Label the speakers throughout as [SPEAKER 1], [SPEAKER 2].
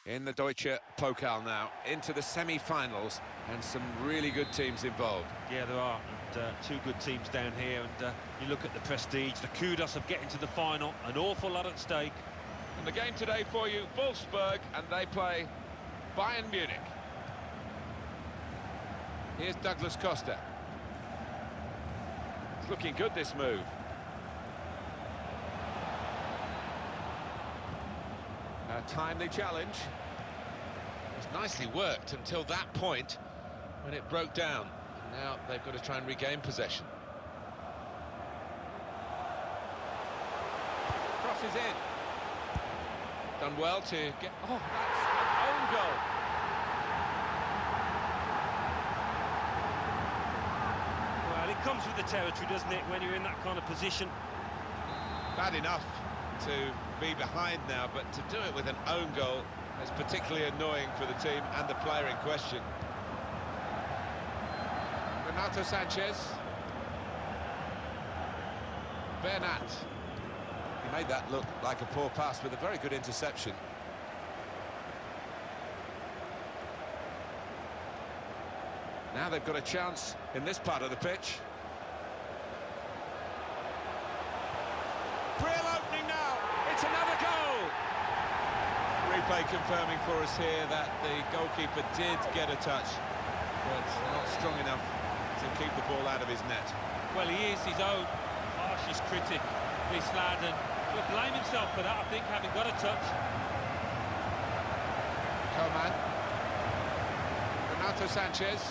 [SPEAKER 1] In the Deutsche Pokal now, into the semi-finals, and some really good teams involved.
[SPEAKER 2] Yeah, there are, and two good teams down here, and you look at the prestige, the kudos of getting to the final, an awful lot at stake.
[SPEAKER 1] And the game today for you, Wolfsburg, and they play Bayern Munich. Here's Douglas Costa. It's looking good, this move. A timely challenge. It's nicely worked until that point when it broke down. And now they've got to try and regain possession. Crosses in. Done well to get... Oh, that's an own goal.
[SPEAKER 2] Well, it comes with the territory, doesn't it, when you're in that kind of position?
[SPEAKER 1] Bad enough to be behind now, but to do it with an own goal is particularly annoying for the team and the player in question. Renato Sanchez. Bernat. He made that look like a poor pass with a very good interception. Now they've got a chance in this part of the pitch. Real opening now, it's another goal! Replay confirming for us here that the goalkeeper did get a touch, but not strong enough to keep the ball out of his net.
[SPEAKER 2] Well, he is his own harshest critic, this lad, and he'll blame himself for that, I think, having got a touch.
[SPEAKER 1] Coman. Renato Sanchez.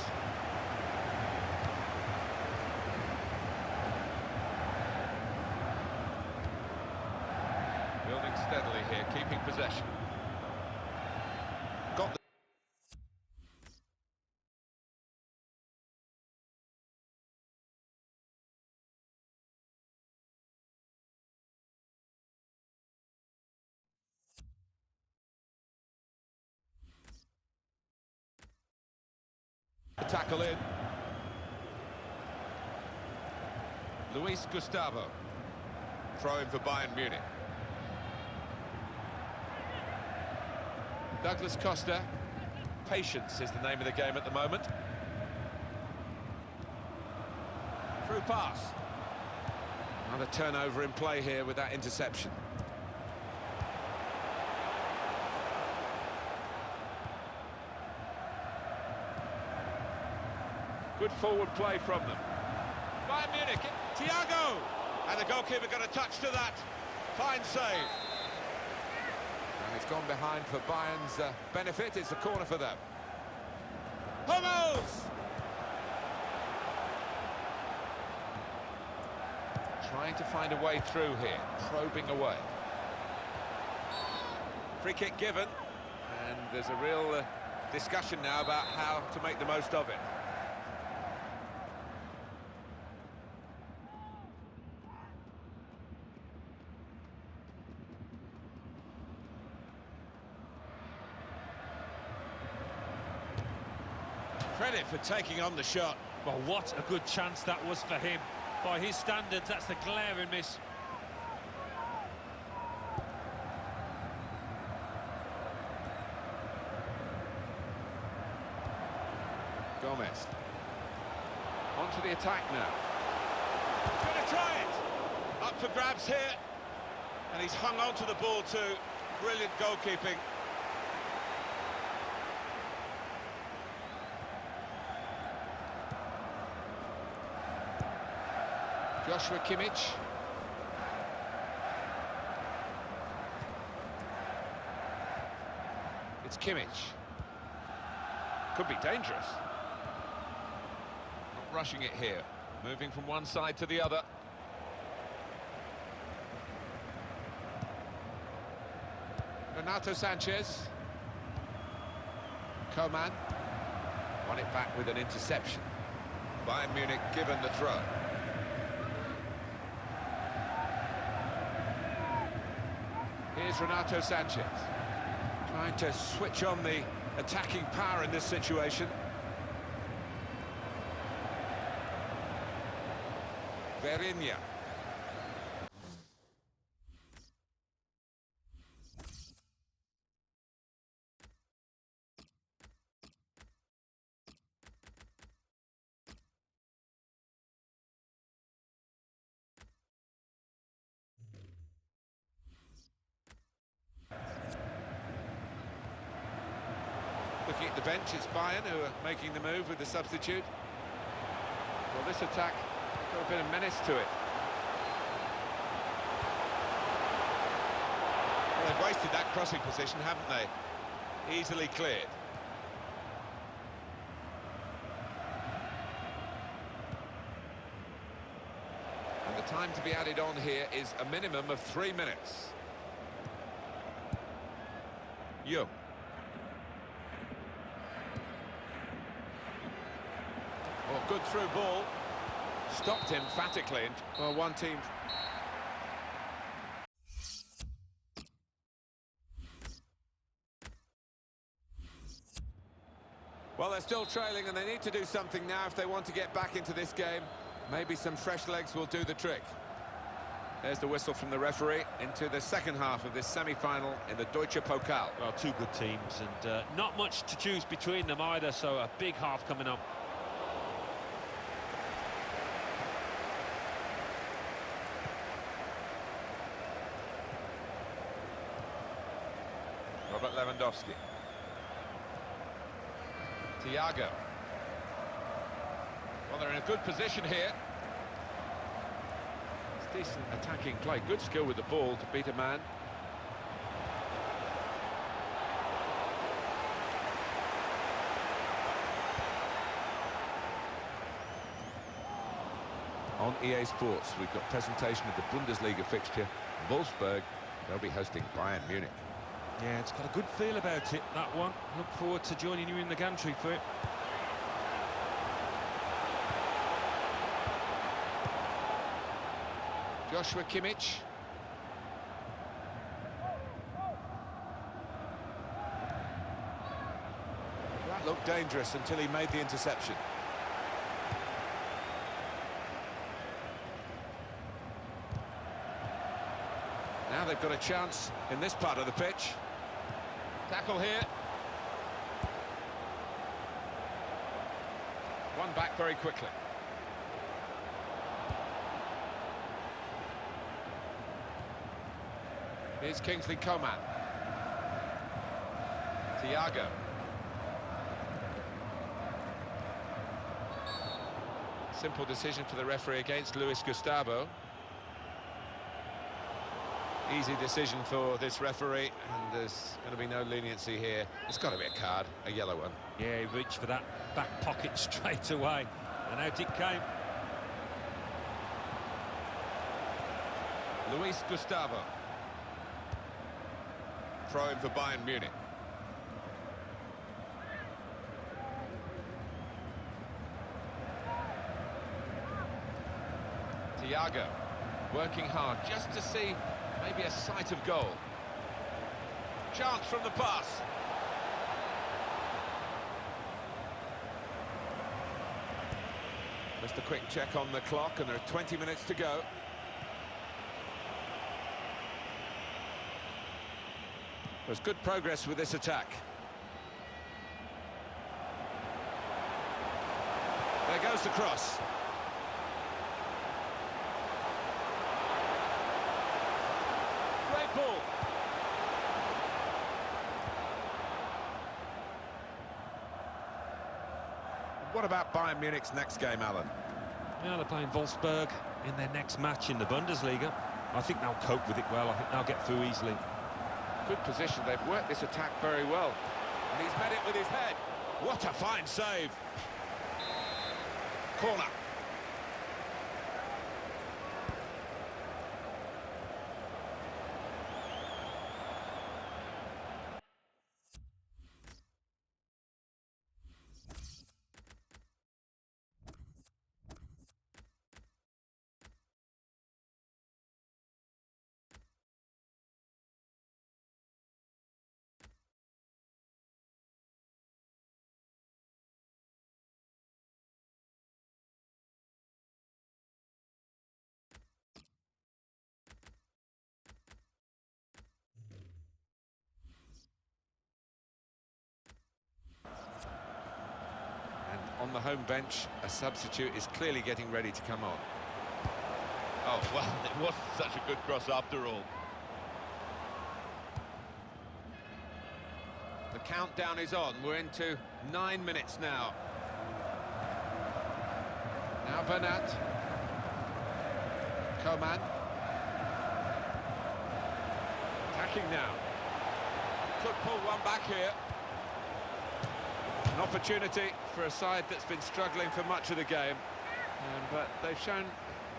[SPEAKER 1] Building steadily here, keeping possession. Got the... The tackle in. Luis Gustavo. Throw in for Bayern Munich. Douglas Costa. Patience is the name of the game at the moment. Through pass. Another turnover in play here with that interception. Good forward play from them. Bayern Munich, Thiago! And the goalkeeper got a touch to that. Fine save. And it's gone behind for Bayern's benefit. It's a corner for them. Hummels! Trying to find a way through here, probing away. Free kick given, and there's a real discussion now about how to make the most of it. Credit for taking on the shot.
[SPEAKER 2] Well, what a good chance that was for him. By his standards, that's a glaring miss.
[SPEAKER 1] Gomez. On to the attack now. Gonna try it! Up for grabs here. And he's hung on to the ball too. Brilliant goalkeeping. Joshua Kimmich. It's Kimmich. Could be dangerous. Not rushing it here. Moving from one side to the other. Renato Sanchez. Coman. Won it back with an interception. Bayern Munich given the throw. Here's Renato Sanchez, trying to switch on the attacking power in this situation. Verinia. Looking at the bench, it's Bayern who are making the move with the substitute. Well, this attack has got a bit of menace to it. Well, they've wasted that crossing position, haven't they? Easily cleared. And the time to be added on here is a minimum of 3 minutes. Young. Well, good through ball. Stopped emphatically. Well, one team... Well, they're still trailing and they need to do something now if they want to get back into this game. Maybe some fresh legs will do the trick. There's the whistle from the referee into the second half of this semi-final in the Deutsche Pokal.
[SPEAKER 2] Well, two good teams and not much to choose between them either, so a big half coming up.
[SPEAKER 1] Robert Lewandowski. Thiago. Well, they're in a good position here. It's decent attacking play. Good skill with the ball to beat a man. On EA Sports, we've got presentation of the Bundesliga fixture. Wolfsburg, they'll be hosting Bayern Munich.
[SPEAKER 2] Yeah, it's got a good feel about it, that one. Look forward to joining you in the gantry for it.
[SPEAKER 1] Joshua Kimmich. That looked dangerous until he made the interception. Now they've got a chance in this part of the pitch. Tackle here. One back very quickly. Here's Kingsley Coman. Thiago. Simple decision for the referee against Luis Gustavo. Easy decision for this referee, and there's going to be no leniency here. It's got to be a card, a yellow one.
[SPEAKER 2] Yeah, he reached for that back pocket straight away, and out it came.
[SPEAKER 1] Luis Gustavo. Throw in for Bayern Munich. Thiago, working hard just to see maybe a sight of goal. Chance from the pass. Just a quick check on the clock, and there are 20 minutes to go. There's good progress with this attack. There goes the cross. Great ball. What about Bayern Munich's next game, Alan?
[SPEAKER 2] Yeah, they're playing Wolfsburg in their next match in the Bundesliga. I think they'll cope with it well. I think they'll get through easily.
[SPEAKER 1] Good position. They've worked this attack very well. And he's met it with his head. What a fine save. Corner. On the home bench, a substitute is clearly getting ready to come on. Oh, well, it wasn't such a good cross after all. The countdown is on. We're into 9 minutes now. Now Bernat. Coman. Attacking now. Could pull one back here. An opportunity for a side that's been struggling for much of the game. But they've shown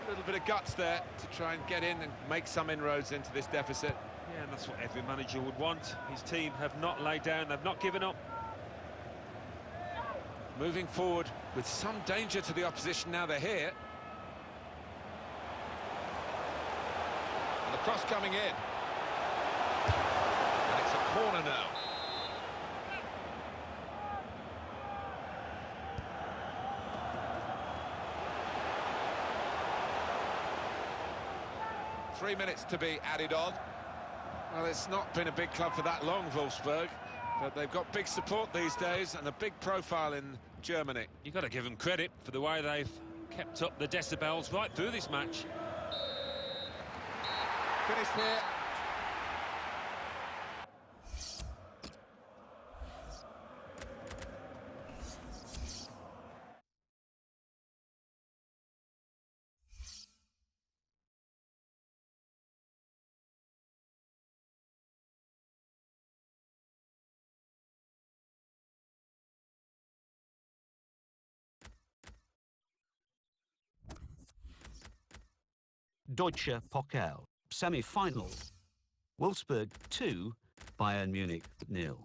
[SPEAKER 1] a little bit of guts there to try and get in and make some inroads into this deficit.
[SPEAKER 2] Yeah, and that's what every manager would want. His team have not laid down, they've not given up.
[SPEAKER 1] Moving forward with some danger to the opposition now they're here. And the cross coming in. And it's a corner now. Three minutes to be added on. Well, it's not been a big club for that long, Wolfsburg, but they've got big support these days and a big profile in Germany.
[SPEAKER 2] You've got to give them credit for the way they've kept up the decibels right through this match.
[SPEAKER 1] Finished here.
[SPEAKER 3] Deutsche Pokal, semi-final. Wolfsburg 2, Bayern Munich 0.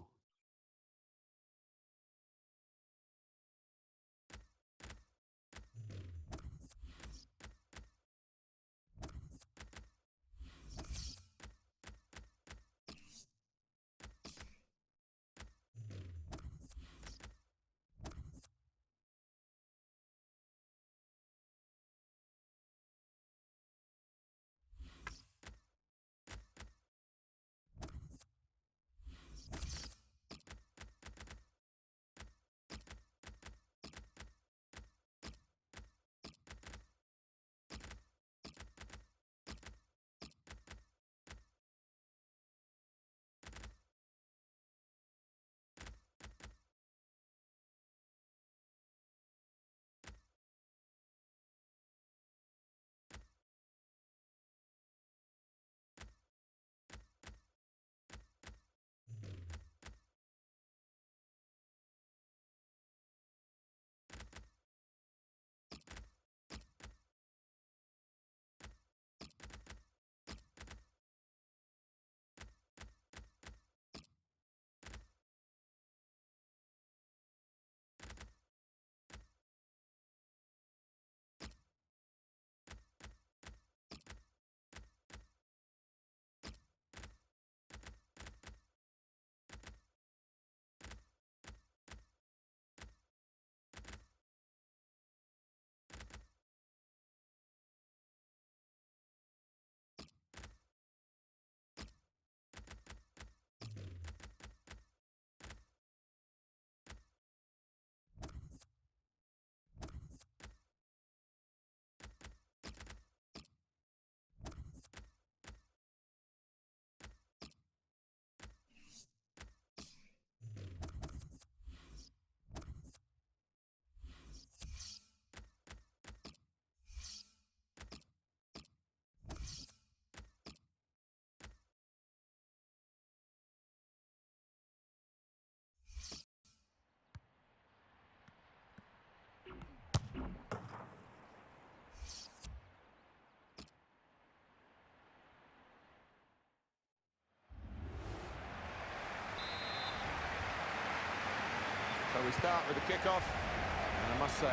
[SPEAKER 1] So we start with the kickoff, and I must say,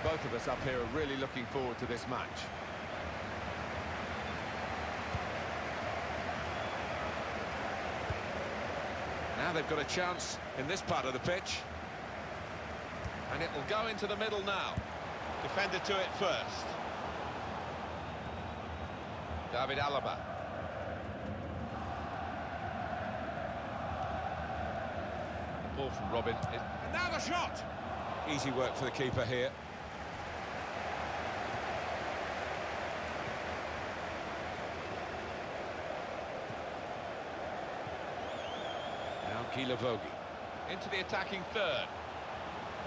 [SPEAKER 1] both of us up here are really looking forward to this match. Now they've got a chance in this part of the pitch. And it will go into the middle now. Defender to it first. David Alaba. The ball from Robin. And now the shot! Easy work for the keeper here. Now Gila Vogi. into the attacking third.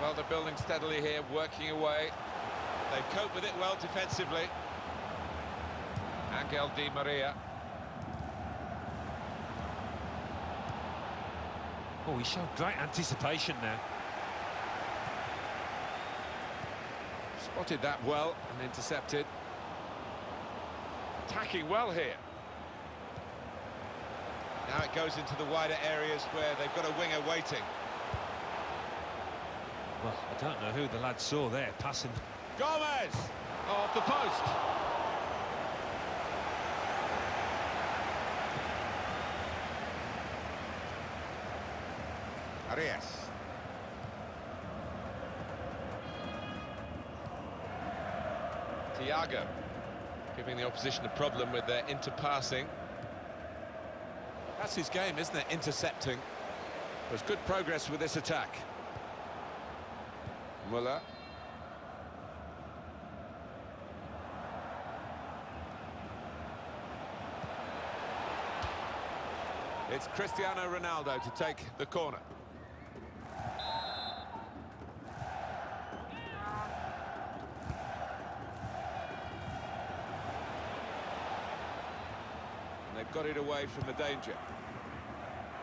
[SPEAKER 1] Well, they're building steadily here, working away. They've coped with it well defensively. Angel Di Maria.
[SPEAKER 2] Oh, he showed great anticipation now.
[SPEAKER 1] Spotted that well and intercepted. Attacking well here. Now it goes into the wider areas where they've got a winger waiting.
[SPEAKER 2] Well, I don't know who the lad saw there passing.
[SPEAKER 1] Gomez! Off the post. Arias. Thiago, giving the opposition a problem with their interpassing. That's his game, isn't it? Intercepting. There's good progress with this attack. Muller. It's Cristiano Ronaldo to take the corner. And they've got it away from the danger.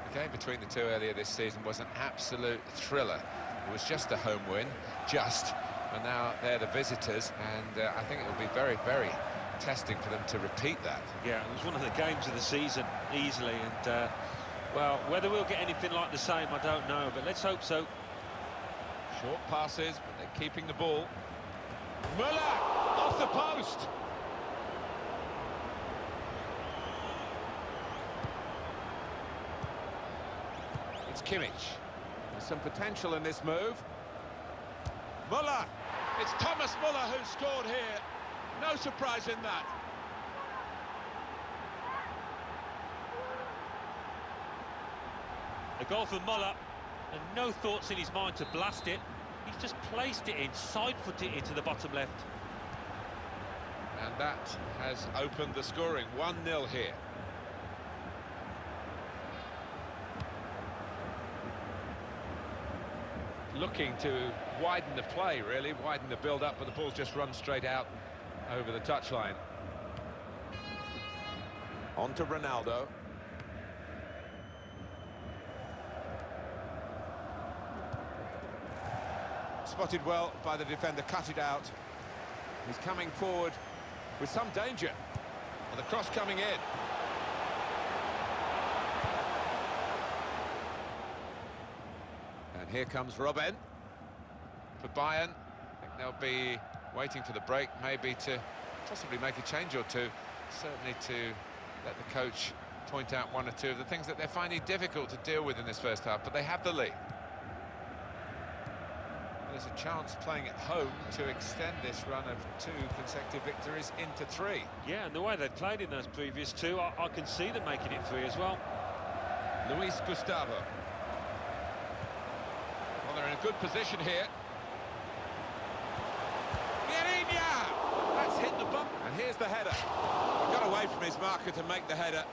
[SPEAKER 1] The game between the two earlier this season was an absolute thriller. It was just a home win, but now they're the visitors, and I think it will be very, very testing for them to repeat that.
[SPEAKER 2] Yeah, it was one of the games of the season, easily, and, well, whether we'll get anything like the same, I don't know, but let's hope so.
[SPEAKER 1] Short passes, but they're keeping the ball. Muller, off the post! It's Kimmich. There's some potential in this move. Muller! It's Thomas Muller who scored here. No surprise in that.
[SPEAKER 2] A goal for Muller, and no thoughts in his mind to blast it. He's just placed it in, side-footed it into the bottom left.
[SPEAKER 1] And that has opened the scoring. 1-0 here. Looking to widen the play, really, widen the build-up, but the ball's just run straight out over the touchline. On to Ronaldo. Spotted well by the defender, cut it out. He's coming forward with some danger. And the cross coming in. And here comes Robben for Bayern. I think they'll be waiting for the break, maybe to possibly make a change or two. Certainly to let the coach point out one or two of the things that they're finding difficult to deal with in this first half, but they have the lead. There's a chance playing at home to extend this run of 2 consecutive victories into 3.
[SPEAKER 2] Yeah, and the way they've played in those previous 2, I can see them making it 3 as well.
[SPEAKER 1] Luis Gustavo. Well, they're in a good position here. That's hit the bump. And here's the header. He got away from his marker to make the header,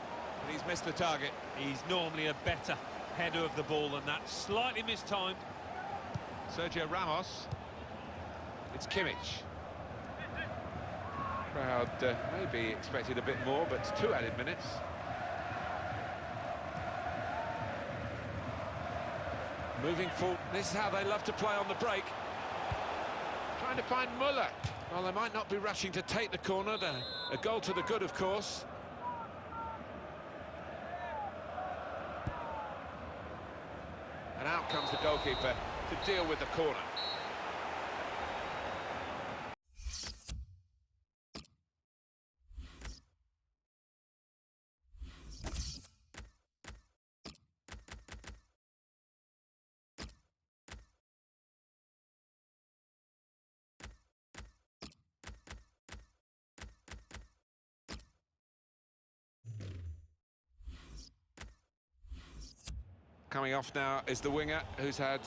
[SPEAKER 1] and he's missed the target.
[SPEAKER 2] He's normally a better header of the ball than that. Slightly mistimed.
[SPEAKER 1] Sergio Ramos. It's Kimmich. Crowd maybe expected a bit more, but it's 2 added minutes. Moving forward. This is how they love to play on the break. Trying to find Muller. Well, they might not be rushing to take the corner. A goal to the good, of course. And out comes the goalkeeper to deal with the corner. Coming off now is the winger, who's had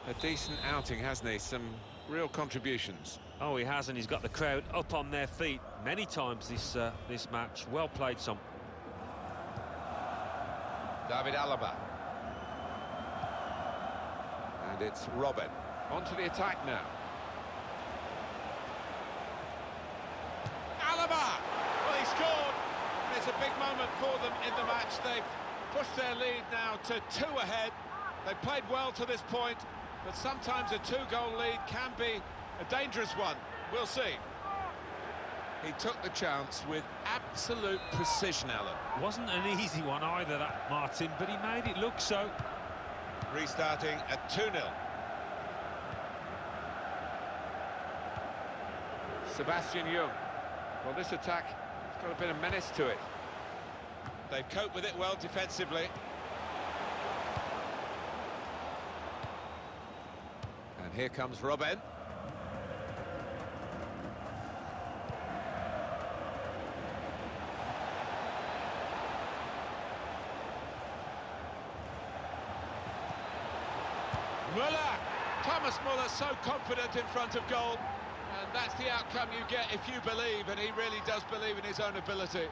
[SPEAKER 1] a decent outing, hasn't he? Some real contributions.
[SPEAKER 2] Oh, he has, and he's got the crowd up on their feet many times this match. Well played, son.
[SPEAKER 1] David Alaba. And it's Robin. Onto the attack now. Alaba! Well, he scored. And it's a big moment for them in the match. They've pushed their lead now to 2 ahead. They've played well to this point, but sometimes a 2-goal lead can be a dangerous one. We'll see. He took the chance with absolute precision, Alan.
[SPEAKER 2] Wasn't an easy one either, that, Martin, but he made it look so.
[SPEAKER 1] Restarting at 2-0. Sebastian Jung. Well, this attack has got a bit of menace to it. They've coped with it well defensively. And here comes Robin. Muller! Thomas Muller so confident in front of goal. And that's the outcome you get if you believe, and he really does believe in his own ability.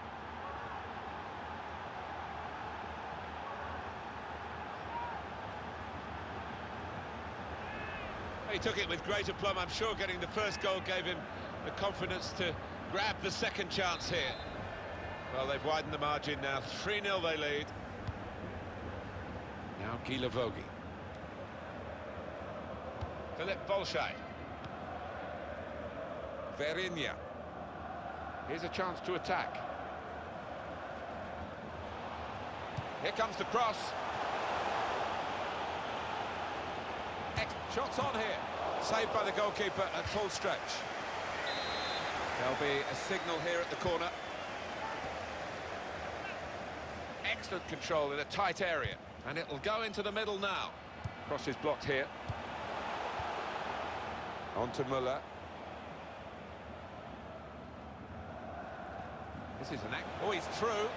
[SPEAKER 1] He took it with great aplomb. I'm sure getting the first goal gave him the confidence to grab the second chance here. Well, they've widened the margin now. 3-0 they lead. Now Gilavogi. Philip Volshay. Verinia. Here's a chance to attack. Here comes the cross. Shots on here. Saved by the goalkeeper at full stretch. There'll be a signal here at the corner. Excellent control in a tight area. And it'll go into the middle now. Cross is blocked here. On to Muller. This is an act. Oh, he's through.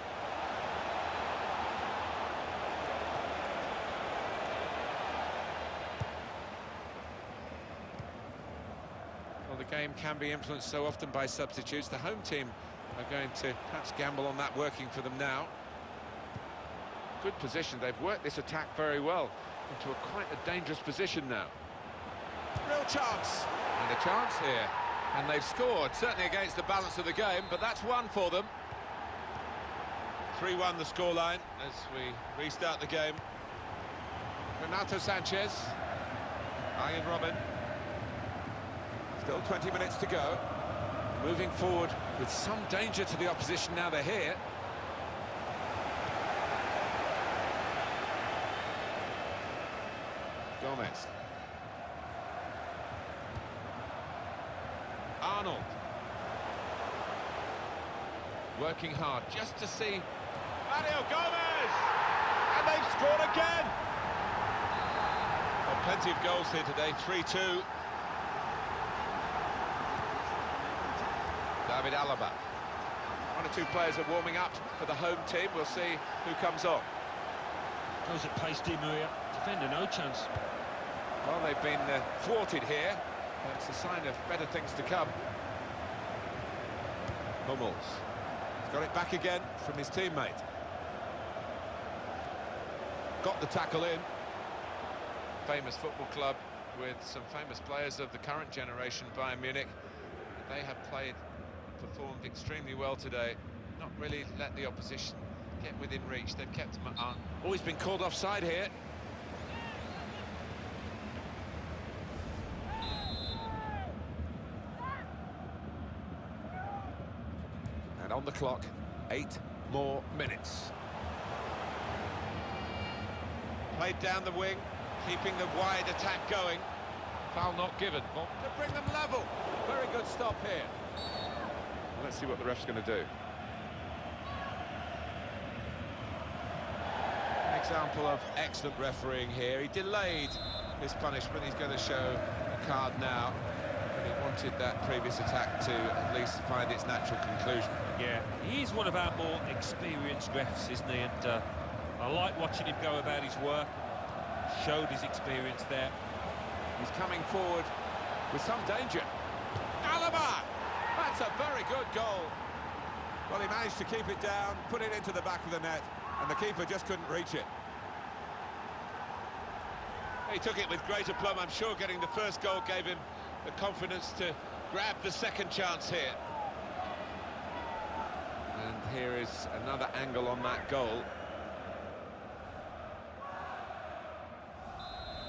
[SPEAKER 1] Well, the game can be influenced so often by substitutes. The home team are going to perhaps gamble on that working for them now. Good position. They've worked this attack very well into quite a dangerous position now. Real chance. And a chance here. And they've scored, certainly against the balance of the game, but that's one for them. 3-1 the scoreline as we restart the game. Renato Sanchez. Ian Robin. Still 20 minutes to go. Moving forward with some danger to the opposition now they're here. Gomez. Arnold. Working hard just to see Mario Gomez! And they've scored again! Well, plenty of goals here today, 3-2. David Alaba. 1 or 2 players are warming up for the home team. We'll see who comes on.
[SPEAKER 2] Goes at pace, Di Maria. Defender, no chance.
[SPEAKER 1] Well, they've been thwarted here. That's a sign of better things to come. Hummels. He's got it back again from his teammate. Got the tackle in. Famous football club with some famous players of the current generation, Bayern Munich. They have played and performed extremely well today. Not really let the opposition get within reach. They've kept them at arm. Always been called offside here. And on the clock, 8 more minutes. Played down the wing, keeping the wide attack going. Foul not given. To bring them level. Very good stop here. Let's see what the ref's going to do. An example of excellent refereeing here. He delayed his punishment. He's going to show a card now. But he wanted that previous attack to at least find its natural conclusion.
[SPEAKER 2] Yeah, he's one of our more experienced refs, isn't he? And I like watching him go about his work. Showed his experience there.
[SPEAKER 1] He's coming forward with some danger. Alaba! That's a very good goal. Well, he managed to keep it down, put it into the back of the net, and the keeper just couldn't reach it. He took it with great aplomb. I'm sure getting the first goal gave him the confidence to grab the second chance here. And here is another angle on that goal.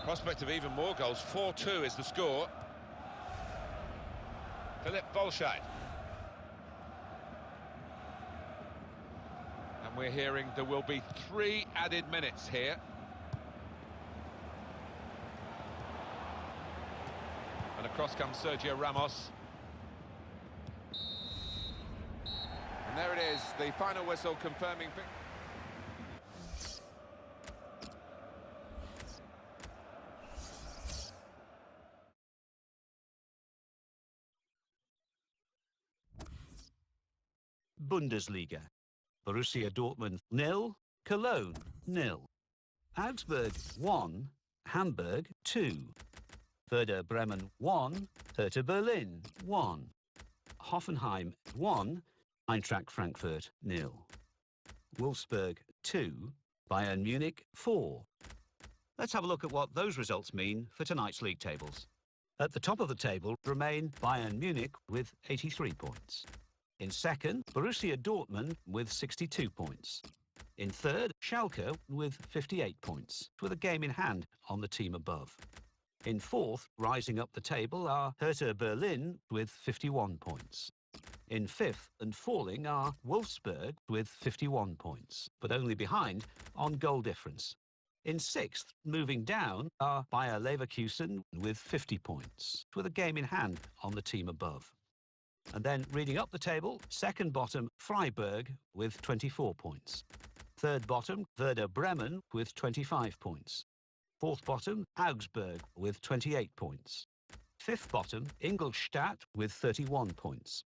[SPEAKER 1] Prospect of even more goals. 4-2 is the score. Philip Volscheid. And we're hearing there will be 3 added minutes here. And across comes Sergio Ramos. And there it is, the final whistle confirming...
[SPEAKER 3] Bundesliga. Borussia Dortmund 0, Cologne 0. Augsburg 1, Hamburg 2. Werder Bremen 1, Hertha Berlin 1. Hoffenheim 1, Eintracht Frankfurt 0. Wolfsburg 2, Bayern Munich 4. Let's have a look at what those results mean for tonight's league tables. At the top of the table remain Bayern Munich with 83 points. In second, Borussia Dortmund with 62 points. In third, Schalke with 58 points, with a game in hand on the team above. In fourth, rising up the table, are Hertha Berlin with 51 points. In fifth and falling are Wolfsburg with 51 points, but only behind on goal difference. In sixth, moving down, are Bayer Leverkusen with 50 points, with a game in hand on the team above. And then reading up the table, second bottom, Freiburg with 24 points. Third bottom, Werder Bremen with 25 points. Fourth bottom, Augsburg with 28 points. Fifth bottom, Ingolstadt with 31 points.